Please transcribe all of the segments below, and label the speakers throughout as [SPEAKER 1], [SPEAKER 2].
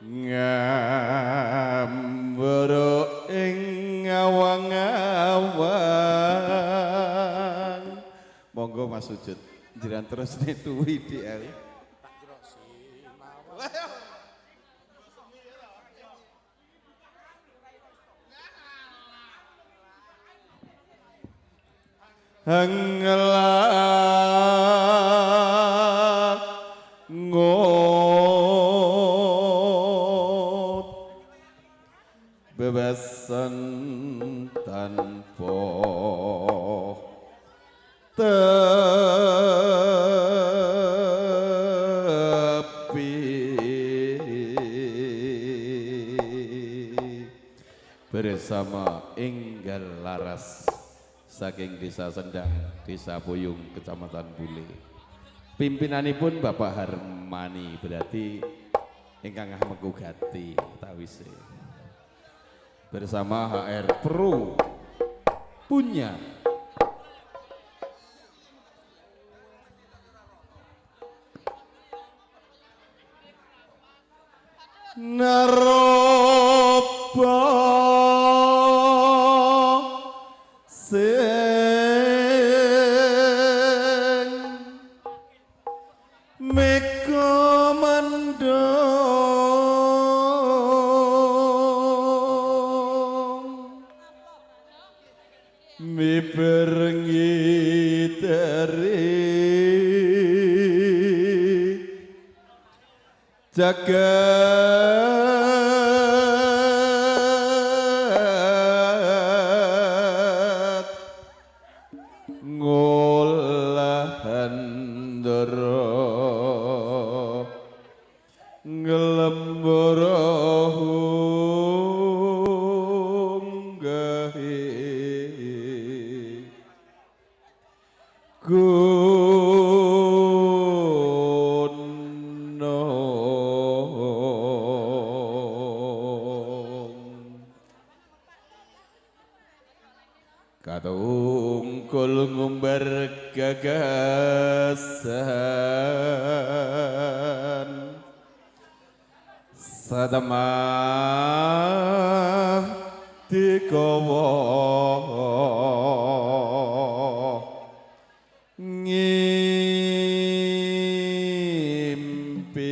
[SPEAKER 1] ngambara ing awang-awang monggo Mas sujud jiran terus netuwi DL hangelah ngot bebasan tanpa tepi bersama enggal laras saking desa Sendang, desa Boyong, kecamatan Bule. Pimpinanipun Bapak Harmani berarti ingkang Mekugati tawise. Bersama HR Pro punya naroba meko mendong miberengi dari jagat ngolahan doro ngelembara hunggahi katungkul ngumbar gagasan satemah dikawa ngimpi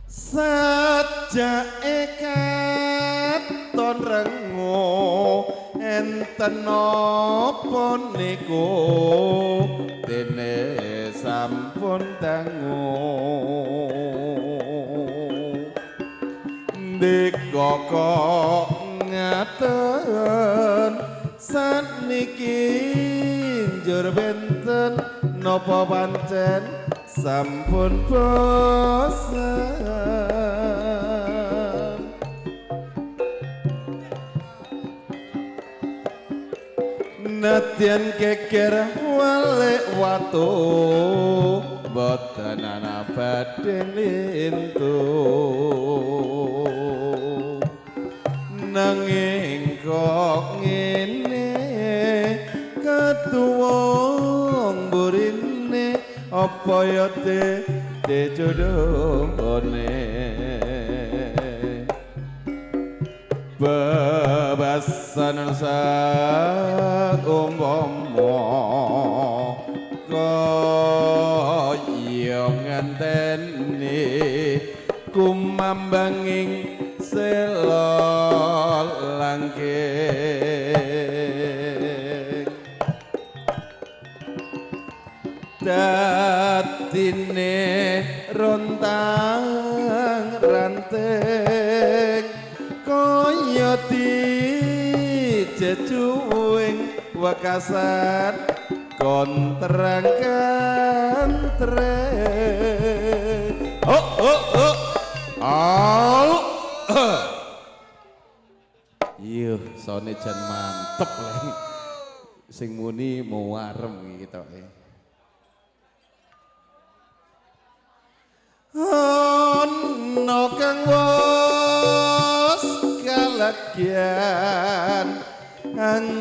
[SPEAKER 1] sajake katon rengo enten napa niku dene sampun dangu dikokok ngaten saniki njur benten napa pancen sampun bosan nadyan keker walik watu boten ana badhe lintu nanging kok ngene ketuwa mburine apa ya jodohane bebasan sak umpama kaya ngenteni kumambanging sela langking dadine rontang ranting kaya dijejuing wekasan kontrang-kantreng Yuh, sone jan mantep lagi. Sing muni mau warem gitu. Ono kang wis kalagyan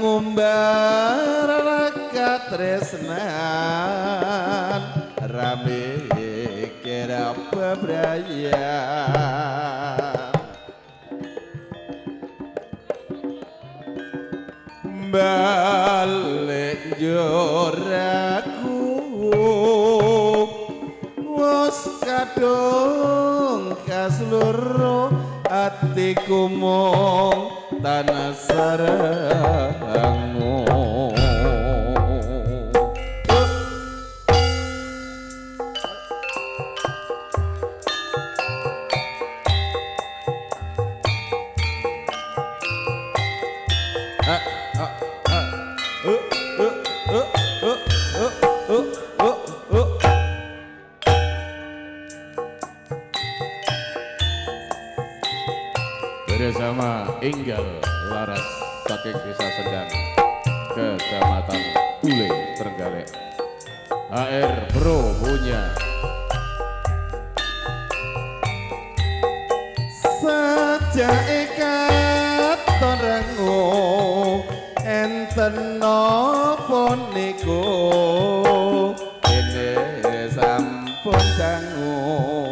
[SPEAKER 1] ngumbar rakat katresnan rame kira bebrayan balik joraku wis kadung kasloro atiku mung tanah sarangmu bersama Inggal Laras saking Desa Sendang Kecamatan Ule Trenggalek HR Bro punya sajake katon rengo enten napa niku ene sampun dangu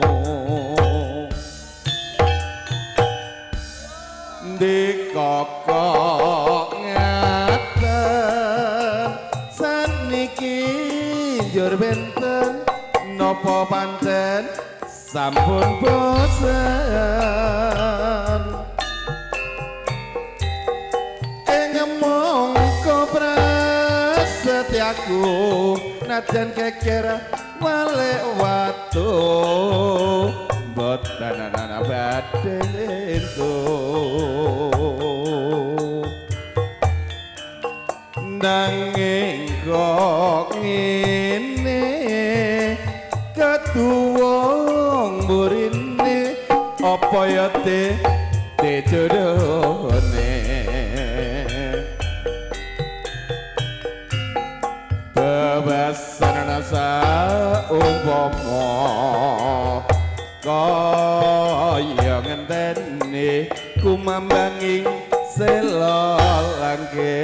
[SPEAKER 1] dikokok ngaten saniki njur benten napa pancen sampun bosen ing mongko prasetyaku najan keker wale watu boten ana badhe entu nanging kok ngene ketuwong burine apa ya jodohne bebasan rasa umpama kaya ngenteni kumambanging sela langgeng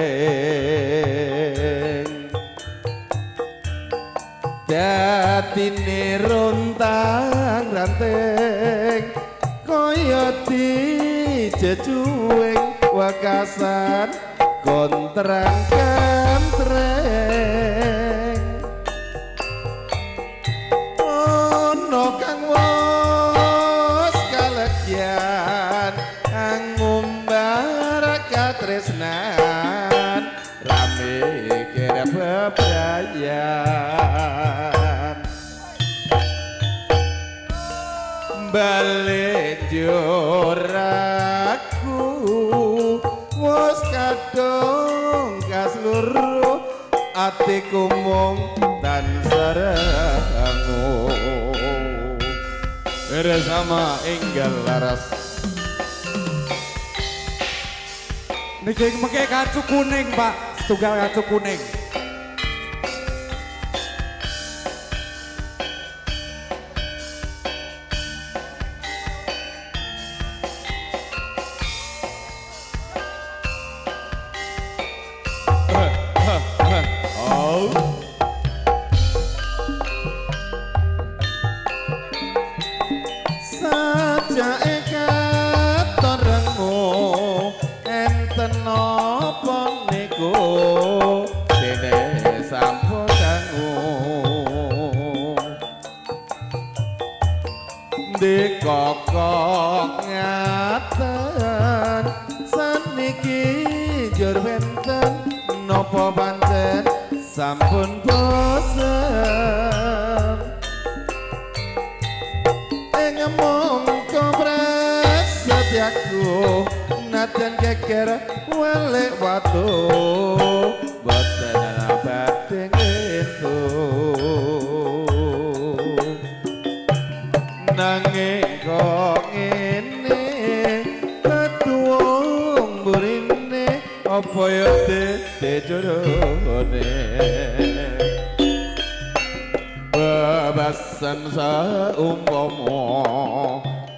[SPEAKER 1] datine rontang ranteng kaya dijejuing wakasan kontrang kantreng ono kang wis kalegyan ngumbar katresnan rame kira bebrayan balik joraku wis kadung kasluru atiku mung tan sarangu bersama Inggal Laras
[SPEAKER 2] niki mengke kacu kuning Pak setunggal kacu kuning
[SPEAKER 1] sajake katon rengo enten napa niku dene sampun dangu dikokok ngaten saniki jur benten napa pancen sampun bosen mongko prasetyaku najan geger wale watu boten badhe entu nanging kok ngene ketuwong burine apa ya jodohne bebasan saumpama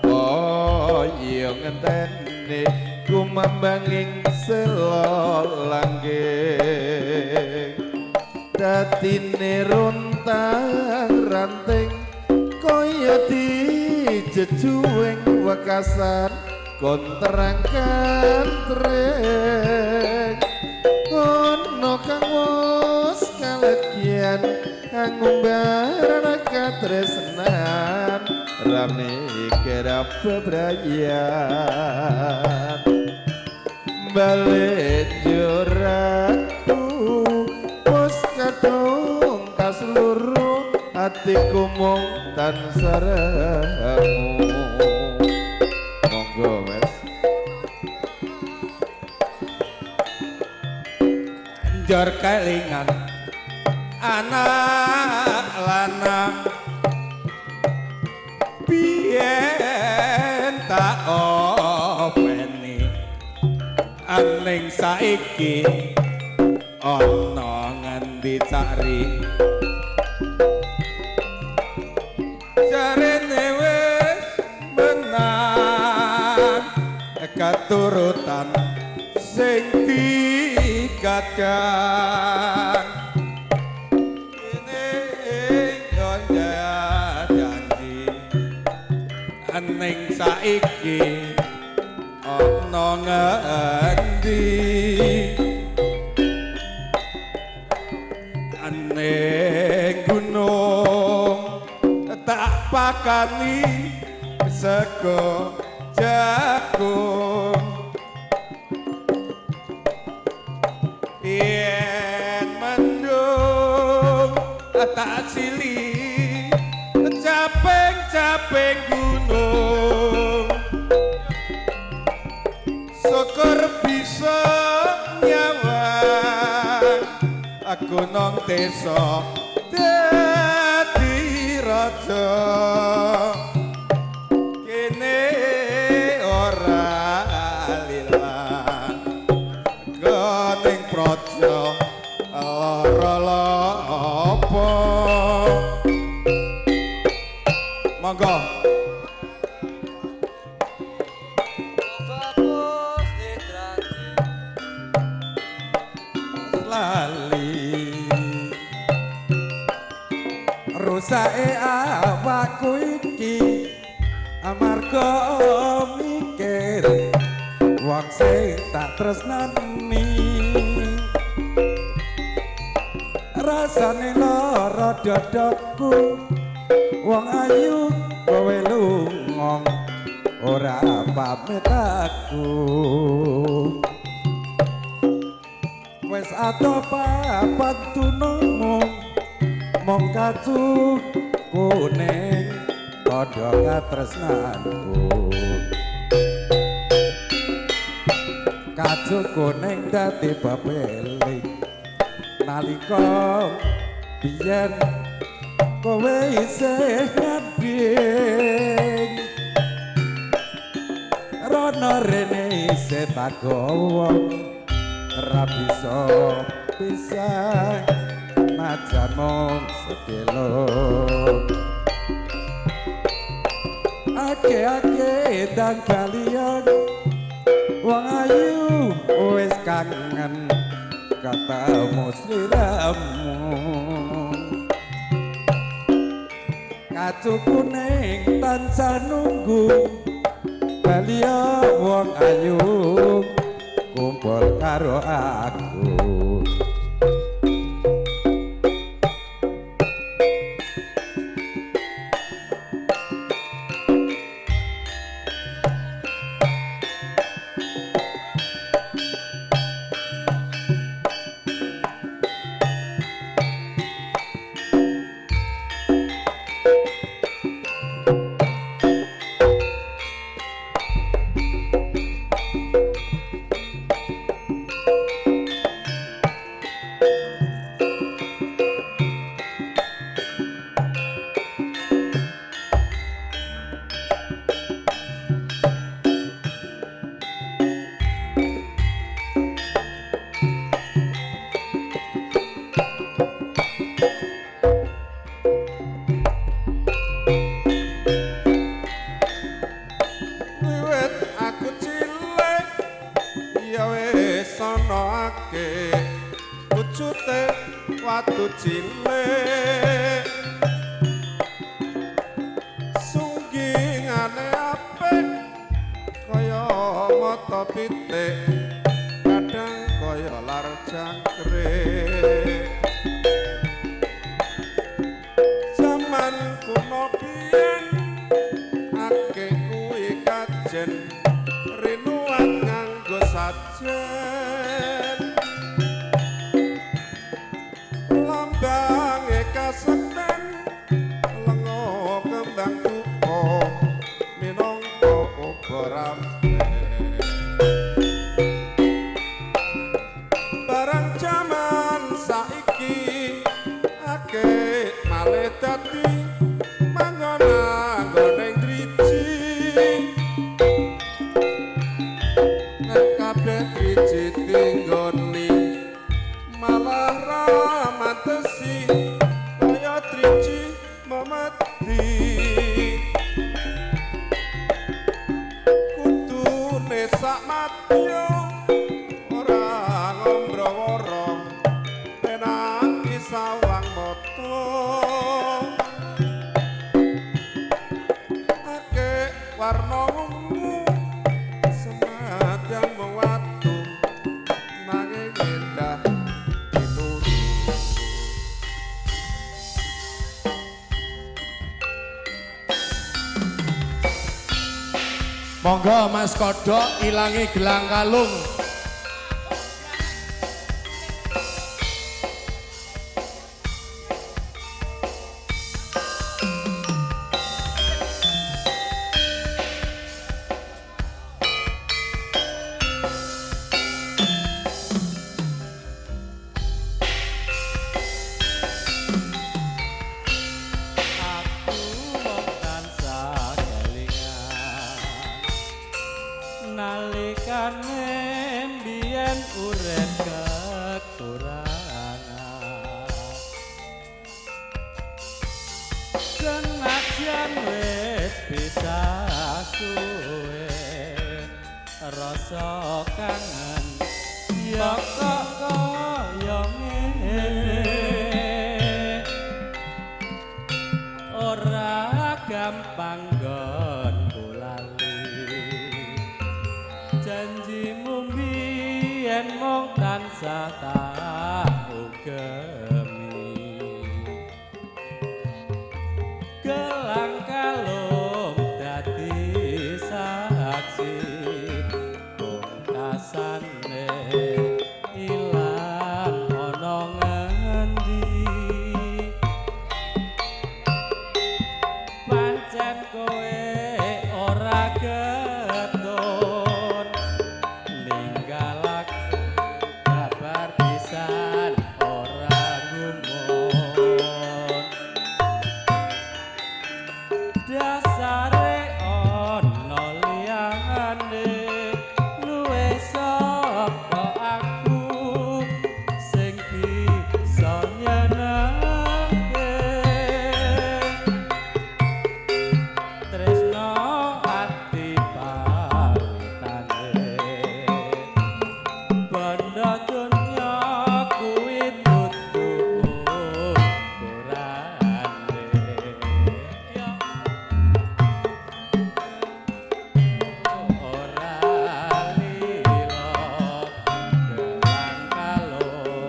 [SPEAKER 1] kaya ngenteni kumambanging sela langgeng datine rontang ranting kaya dijejuwing wekasan konterangkan trek ono kang wis kalegyan ngumbar katresnan rame kerap bebrayan balik joraku pos kadung kaseluruh hatiku mung tansah monggo wes
[SPEAKER 2] njor kelingan anak lanang biyen tak openi aning saiki ana ngendi cari jarene wis menang katurutan sing digadang ini janji aning saiki ana ngendi aning gunung tak pakani sego jagung yen mendung tak sili caping-caping gunung syukur bisa nyawang aku nang desa dadi raja kene ora lila goning praja lara apa monggo lali rusake awakku iki amarga mikir wong sing tak tresnani rasane lara dadaku wong ayu kowe lunga ora pamit aku wis ado papat tunungmu mong kacu kuning padha katresnanku kacu kuning dadi babeling nalika biyen kowe isih ngading rono rene isih tagowo ora bisa pisah najan mung sedelok ake-ake dan kalian wong ayu wis kangen ketemu sliramu kacu kuning tansah nunggu baliya wong ayu kumpul karo aku
[SPEAKER 3] watu cilik sunggingane apik kaya mata pitik kadang kaya lar jangkrik zaman kuno biyen akeh kuwi kajen rinuan nganggo sajen lambange kasekten lenga kembang duka minangka oborane barang jaman saiki akeh malih dadi manggon ning driji nek kabeh driji tinggoni malah ramantesi kaya driji memedi kudune sak madya ora ngombro-woro penanti sawang moto akeh warna ungu semadang watu nanging indah dinuju
[SPEAKER 2] Monggo Mas Kodok ilangi gelang kalung.
[SPEAKER 4] Nalikane mbiyen urip kekurangan senajan wis bisa suwe rasa kangen ya kok kaya ngene ora gampang nggonku lali janjimu mbiyen mung tansah tak ugemi gelang kalung dadi saksi pungkasane ilang ana ngendi pancen kowe ora getun ninggalak kabar pisan ora gumun dasare ana liyane luwe saka aku sing bisa nyenengke tresno ati pawitane banda dunya kuwi dudu ukurane ora lilo gelang kalung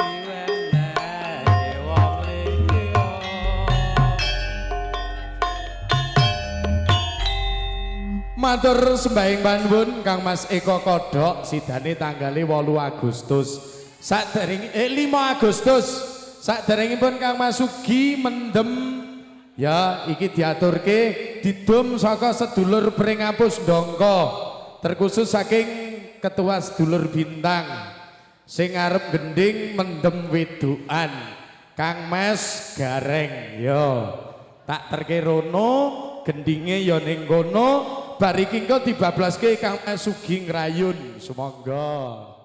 [SPEAKER 4] diwenehi wong liya
[SPEAKER 2] Matur sembahing panuwun Kang Mas Eko Kodok sidane tanggale 8 Agustus. 5 Agustus. Saderengipun Kang Mas Sugi mendem ya iki diaturke didum saka sedulur Pringapus Ndongko terkhusus saking ketua sedulur Bintang sing arep gending mendem wedokan Kang Mas Gareng yo tak terke rono gendinge ya ning kono bar iki engko dibablaske Kang Mas Sugi ngrayun sumangga.